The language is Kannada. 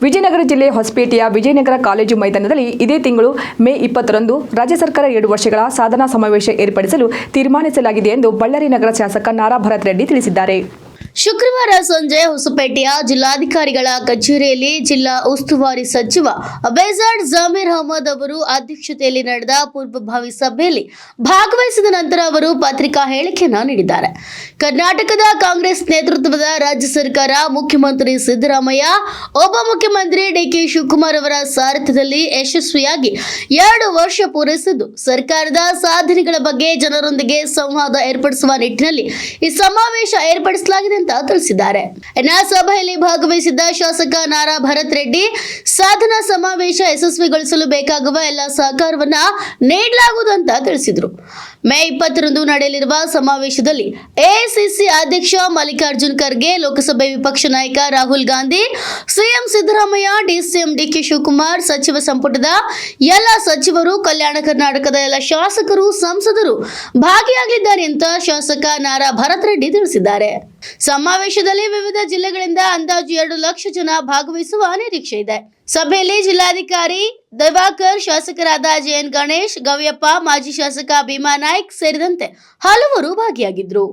ವಿಜಯನಗರ ಜಿಲ್ಲೆ ಹೊಸಪೇಟೆಯ ವಿಜಯನಗರ ಕಾಲೇಜು ಮೈದಾನದಲ್ಲಿ ಇದೇ ತಿಂಗಳು ಮೇ 20ರಂದು ರಾಜ್ಯ ಸರ್ಕಾರ 2 ವರ್ಷಗಳ ಸಾಧನಾ ಸಮಾವೇಶ ಏರ್ಪಡಿಸಲು ತೀರ್ಮಾನಿಸಲಾಗಿದೆ ಎಂದು ಬಳ್ಳಾರಿ ನಗರ ಶಾಸಕ ನಾರಾ ಭರತ್ ರೆಡ್ಡಿ ತಿಳಿಸಿದ್ದಾರೆ. ಶುಕ್ರವಾರ ಸಂಜೆ ಹೊಸಪೇಟೆಯ ಜಿಲ್ಲಾಧಿಕಾರಿಗಳ ಕಚೇರಿಯಲ್ಲಿ ಜಿಲ್ಲಾ ಉಸ್ತುವಾರಿ ಸಚಿವ ಅಬೇಜಾಡ್ ಜಮೀರ್ ಅಹಮದ್ ಅವರು ಅಧ್ಯಕ್ಷತೆಯಲ್ಲಿ ನಡೆದ ಪೂರ್ವಭಾವಿ ಸಭೆಯಲ್ಲಿ ಭಾಗವಹಿಸಿದ ನಂತರ ಅವರು ಪತ್ರಿಕಾ ಹೇಳಿಕೆಯನ್ನು ನೀಡಿದ್ದಾರೆ. ಕರ್ನಾಟಕದ ಕಾಂಗ್ರೆಸ್ ನೇತೃತ್ವದ ರಾಜ್ಯ ಸರ್ಕಾರ ಮುಖ್ಯಮಂತ್ರಿ ಸಿದ್ದರಾಮಯ್ಯ, ಉಪಮುಖ್ಯಮಂತ್ರಿ ಡಿಕೆ ಶಿವಕುಮಾರ್ ಅವರ ಸಾರಥ್ಯದಲ್ಲಿ ಯಶಸ್ವಿಯಾಗಿ 2 ವರ್ಷ ಪೂರೈಸಿದ್ದು, ಸರ್ಕಾರದ ಸಾಧನೆಗಳ ಬಗ್ಗೆ ಜನರೊಂದಿಗೆ ಸಂವಾದ ಏರ್ಪಡಿಸುವ ನಿಟ್ಟಿನಲ್ಲಿ ಈ ಸಮಾವೇಶ ಏರ್ಪಡಿಸಲಾಗಿದೆ ಅಂತ ತಿಳಿಸಿದ್ದಾರೆ. ಸಭೆಯಲ್ಲಿ ಭಾಗವಹಿಸಿದ್ದ ಶಾಸಕ ನಾರಾ ಭರತ್ ರೆಡ್ಡಿ ಸಾಧನಾ ಸಮಾವೇಶ ಯಶಸ್ವಿಗೊಳಿಸಲು ಬೇಕಾಗುವ ಎಲ್ಲ ಸಹಕಾರವನ್ನ ನೀಡಲಾಗುವುದು ಅಂತ ತಿಳಿಸಿದರು. ಮೇ 20ರಂದು ನಡೆಯಲಿರುವ ಸಮಾವೇಶದಲ್ಲಿ ಎಐಸಿಸಿ ಅಧ್ಯಕ್ಷ ಮಲ್ಲಿಕಾರ್ಜುನ್ ಖರ್ಗೆ, ಲೋಕಸಭೆ ವಿಪಕ್ಷ ನಾಯಕ ರಾಹುಲ್ ಗಾಂಧಿ, ಸಿಎಂ ಸಿದ್ದರಾಮಯ್ಯ, ಡಿಸಿಎಂ ಡಿಕೆ ಶಿವಕುಮಾರ್, ಸಚಿವ ಸಂಪುಟದ ಎಲ್ಲ ಸಚಿವರು, ಕಲ್ಯಾಣ ಕರ್ನಾಟಕದ ಎಲ್ಲ ಶಾಸಕರು, ಸಂಸದರು ಭಾಗಿಯಾಗಲಿದ್ದಾರೆ ಅಂತ ಶಾಸಕ ನಾರಾ ಭರತ್ ರೆಡ್ಡಿ ತಿಳಿಸಿದ್ದಾರೆ. ಸಮಾವೇಶದಲ್ಲಿ ವಿವಿಧ ಜಿಲ್ಲೆಗಳಿಂದ ಅಂದಾಜು 2 ಲಕ್ಷ ಜನ ಭಾಗವಹಿಸುವ ನಿರೀಕ್ಷೆ ಇದೆ. ಸಭೆಯಲ್ಲಿ ಜಿಲ್ಲಾಧಿಕಾರಿ ದಿವಾಕರ್, ಶಾಸಕರಾದ ಜೆಎನ್ ಗಣೇಶ್, ಗವ್ಯಪ್ಪ, ಮಾಜಿ ಶಾಸಕ ಭೀಮಾ ನಾಯ್ಕ್ ಸೇರಿದಂತೆ ಹಲವರು ಭಾಗಿಯಾಗಿದ್ದರು.